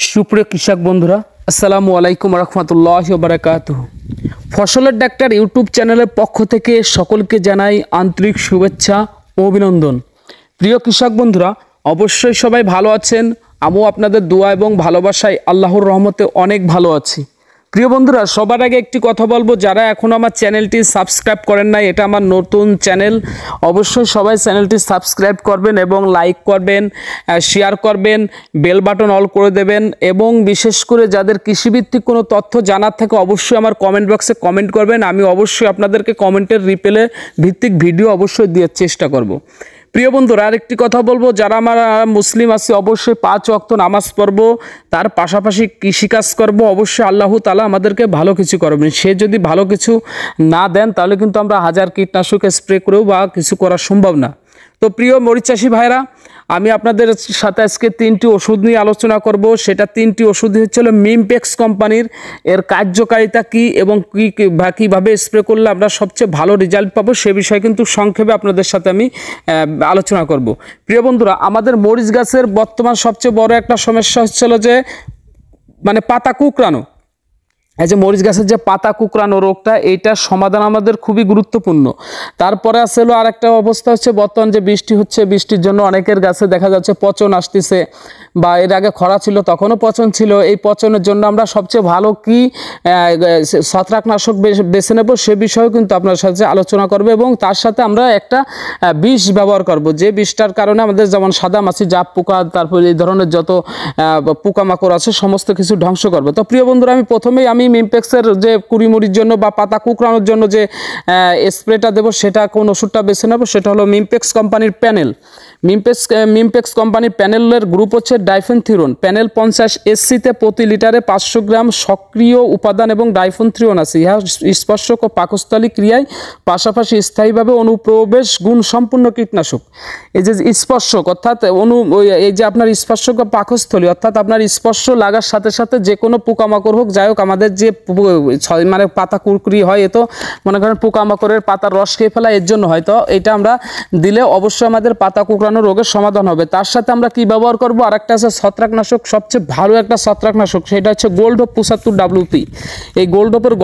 সুপ্রিয় কৃষক বন্ধুরা, আসসালামু আলাইকুম রহমতুল্লাহি ওয়া বারাকাতুহু। ফসলের ডাক্তার ইউটিউব চ্যানেলের পক্ষ থেকে সকলকে জানাই আন্তরিক শুভেচ্ছা ও অভিনন্দন। প্রিয় কৃষক বন্ধুরা, অবশ্যই সবাই ভালো আছেন। আমিও আপনাদের দোয়া এবং ভালোবাসায় আল্লাহর রহমতে অনেক ভালো আছি। প্রিয় বন্ধুরা, সবার আগে একটি কথা বলবো, যারা এখনও আমার চ্যানেলটি সাবস্ক্রাইব করেন নাই, এটা আমার নতুন চ্যানেল, অবশ্যই সবাই চ্যানেলটি সাবস্ক্রাইব করবেন এবং লাইক করবেন, শেয়ার করবেন, বেল বাটন অল করে দেবেন এবং বিশেষ করে যাদের কৃষিভিত্তিক কোনো তথ্য জানার থাকে অবশ্যই আমার কমেন্ট বক্সে কমেন্ট করবেন। আমি অবশ্যই আপনাদেরকে কমেন্টের রিপ্লাই ভিত্তিক ভিডিও অবশ্যই দেওয়ার চেষ্টা করব। প্রিয় বন্ধুরা, আরেকটি কথা বলবো, যারা আমরা মুসলিম আছি অবশ্যই 5 ওয়াক্ত নামাজ পড়বো, তার পাশাপাশি কৃষিকাজ করব। অবশ্যই আল্লাহ তাআলা আমাদেরকে ভালো কিছু করবেন। সে যদি ভালো কিছু না দেন তাহলে কিন্তু আমরা হাজার কীটনাশক স্প্রে করেও বা কিছু করা সম্ভব না। তো প্রিয় মরিচ চাষি ভাইরা, আমি আপনাদের সাথে আজকে 3টি ওষুধ নিয়ে আলোচনা করব। সেটা 3টি ওষুধ হচ্ছিল মিমপেক্স কোম্পানির। এর কার্যকারিতা কী এবং কীভাবে স্প্রে করলে আমরা সবচেয়ে ভালো রেজাল্ট পাবো সে বিষয়ে কিন্তু সংক্ষেপে আপনাদের সাথে আমি আলোচনা করব। প্রিয় বন্ধুরা, আমাদের মরিচ গাছের বর্তমান সবচেয়ে বড় একটা সমস্যা হচ্ছিল যে পাতা কুঁকড়ানো। এই যে মরিচ গাছের যে পাতা কুঁকড়ানো রোগটা, এইটার সমাধান আমাদের খুবই গুরুত্বপূর্ণ। তারপরে আসলে আর একটা অবস্থা হচ্ছে, বর্তমান যে বৃষ্টি হচ্ছে, বৃষ্টির জন্য অনেকের গাছে দেখা যাচ্ছে পচন আসতেছে, বা এর আগে খরা ছিল তখনও পচন ছিল। এই পচনের জন্য আমরা সবচেয়ে ভালো কি ছত্রাকনাশক বেছে নেব সে বিষয়েও কিন্তু আপনার সাথে আলোচনা করব এবং তার সাথে আমরা একটা বিষ ব্যবহার করব, যে বিষটার কারণে আমাদের যেমন সাদা মাছি, জাপ পোকা, তারপরে এই ধরনের যত পোকামাকড় আছে সমস্ত কিছু ধ্বংস করবে। তো প্রিয় বন্ধুরা, আমি মিমপেক্সের যে কুড়িমুড়ির জন্য বা পাতা কুঁকড়ানোর জন্য যে স্প্রেটা দেবো, সেটা কোন ওষুধটা বেছে নেবো, সেটা হলো মিমপেক্স কোম্পানির প্যানেল। মিমপেক্স কোম্পানির প্যানেলের গ্রুপ হচ্ছে ডাইফেনথিরন। প্যানেল 50 SC-তে প্রতি লিটারে 500 গ্রাম সক্রিয় উপাদান এবং ডাইফেনথিরন আছে। ইহা স্পর্শক ও পাকস্থলী ক্রিয়ায় পাশাপাশি স্থায়ীভাবে অনুপ্রবেশ গুণ সম্পূর্ণ কীটনাশক। এই যে স্পর্শক অর্থাৎ এই যে আপনার স্পর্শক বা পাকস্থলী অর্থাৎ আপনার স্পর্শ লাগার সাথে সাথে যে কোনো পোকামাকড় হোক, যাই হোক, আমাদের যে পাতা কুরকুরি হয়, এ তো মনে করেন পোকামাকড়ের পাতার রস খেয়ে ফেলা, এর জন্য হয়তো এটা আমরা দিলে অবশ্যই আমাদের পাতা কুঁকড়ানো রোগের সমাধান হবে। তার সাথে আমরা কি ব্যবহার করব, আর একটা আছে ছত্রাকনাশক, সবচেয়ে ভালো একটা ছত্রাকনাশক, সেটা হচ্ছে গোল্ড হোপ 75 WP। এই গোল্ড হোপের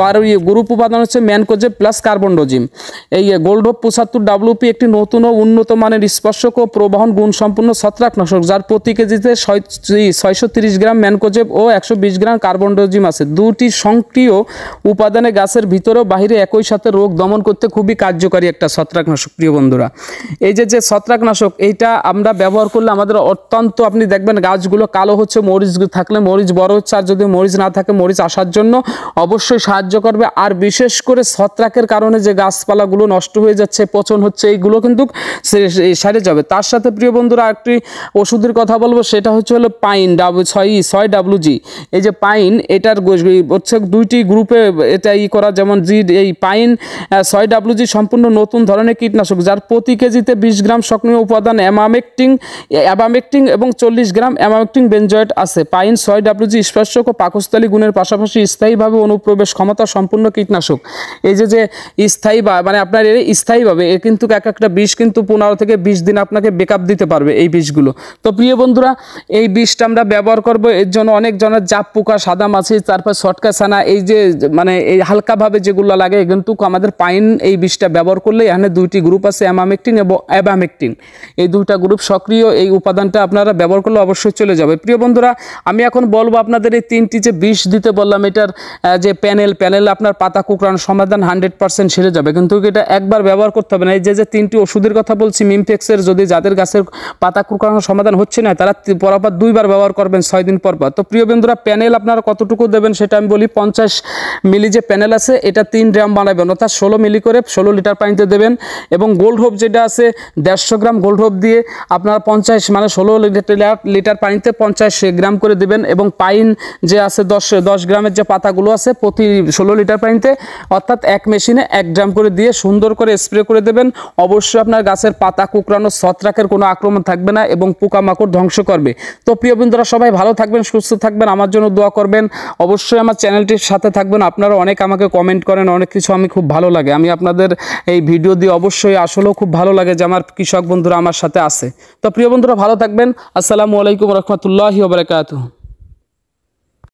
গ্রুপ উপাদান হচ্ছে ম্যানকোজেব প্লাস কার্বনডোজিম। এই গোল্ড হোপ 75 WP একটি নতুন ও উন্নত মানের স্পর্শক ও প্রবাহন গুণ সম্পন্ন ছত্রাকনাশক, যার প্রতি কেজিতে 630 গ্রাম ম্যানকোজেব ও 120 গ্রাম কার্বনডোজিম আছে। দুটি সক্রিয় উপাদানে গাছের ভিতরে ও বাহিরে একই সাথে রোগ দমন করতে খুবই কার্যকারী একটা ছত্রাকনাশক। প্রিয় বন্ধুরা, এই যে ছত্রাকনাশক, এইটা আমরা ব্যবহার করলে আমাদের অত্যন্ত, আপনি দেখবেন গাছগুলো কালো হচ্ছে, মরিচ থাকলে মরিচ বড় হচ্ছে, আর যদি মরিচ না থাকে মরিচ আসার জন্য অবশ্যই সাহায্য করবে। আর বিশেষ করে ছত্রাকের কারণে যে গাছপালাগুলো নষ্ট হয়ে যাচ্ছে, পচন হচ্ছে, এইগুলো কিন্তু সারে যাবে। তার সাথে প্রিয় বন্ধুরা একটি ওষুধের কথা বলবো, সেটা হচ্ছে পাইন 6WG। এই যে পাইন, এটার হচ্ছে 2টি গ্রুপে এটা করা, যেমন এই পাইন 6WG সম্পূর্ণ নতুন ধরনের কীটনাশক, যার প্রতি কেজিতে 20 গ্রাম সক্রিয় উপাদান অ্যাবামেকটিন এবং 40 গ্রাম অ্যাবামেকটিন বেনজয়েট আছে। পাইন 6WG স্পর্শক ও পাকস্থলী গুণের পাশাপাশি স্থায়ীভাবে অনুপ্রবেশ ক্ষমতা সম্পূর্ণ কীটনাশক। এই যে স্থায়ী আপনার স্থায়ীভাবে কিন্তু একটা বিষ কিন্তু 15 থেকে 20 দিন আপনাকে বেকআপ দিতে পারবে এই বিষগুলো। তো প্রিয় বন্ধুরা, এই বিষটা আমরা ব্যবহার করব। এর জন্য অনেক জনের জাপ পোকা, সাদা মাছি, তারপর ছটকা ছানা, এই যে এই হালকাভাবে যেগুলো লাগে, কিন্তু আমাদের পাইন এই বিষটা ব্যবহার করলে এখানে 2টি গ্রুপ আছে, অ্যামামেকটিন এবং অ্যাবামেকটিন। এই 2টা গ্রুপ সক্রিয়, এই উপাদানটা আপনারা ব্যবহার করলে অবশ্যই চলে যাবে। প্রিয় বন্ধুরা, আমি এখন বলবো আপনাদের এই 3টি যে বিষ দিতে বললাম, এটার যে প্যানেল আপনার পাতা কুঁকড়ানোর সমাধান 100% সেরে যাবে, কিন্তু এটা একবার ব্যবহার করতে হবে না। এই যে 3টি ওষুধের কথা বলছি মিমপেক্সের, যদি যাদের গাছের পাতা কুঁকড়ানোর সমাধান হচ্ছে না, তারা পরপর 2বার ব্যবহার করবেন 6 দিন পর। তো প্রিয় বন্ধুরা, প্যানেল আপনারা কতটুকু দেবেন সেটা আমি বলি। 50 মিলি যে প্যানেল আছে, এটা 3 ড্রাম বানাবেন, অর্থাৎ 16 মিলি করে 16 লিটার পানিতে দেবেন। এবং গোল্ড হোপ যেটা আছে 150 গ্রাম গোল্ড হোপ দিয়ে আপনারা 16 লিটার পানিতে 50 গ্রাম করে দেবেন। এবং পাইন যে আছে 10 গ্রামের যে পাতাগুলো আছে, প্রতি 16 লিটার পানিতে অর্থাৎ এক মেশিনে 1 গ্রাম করে দিয়ে সুন্দর করে স্প্রে করে দেবেন। অবশ্যই আপনার গাছের পাতা কুঁকড়ানো, ছত্রাকের কোনো আক্রমণ থাকবে না এবং পোকামাকড় ধ্বংস করবে। তো প্রিয় বন্ধুরা, সবাই ভালো থাকবেন, সুস্থ থাকবেন, আমার জন্য দোয়া করবেন। অবশ্যই আমার চ্যানেলটির সাথে থাকবেন। আপনারা অনেক আমাকে কমেন্ট করেন, অনেক কিছু আমি খুব ভালো লাগে, আমি আপনাদের এই ভিডিও দিয়ে অবশ্যই আসলেও খুব ভালো লাগে যে আমার কৃষক বন্ধুরা আমার সাথে আছে। তো প্রিয় বন্ধুরা, ভালো থাকবেন। আসসালামু আলাইকুম রহমতুল্লাহি ওয়া বারাকাতুহু।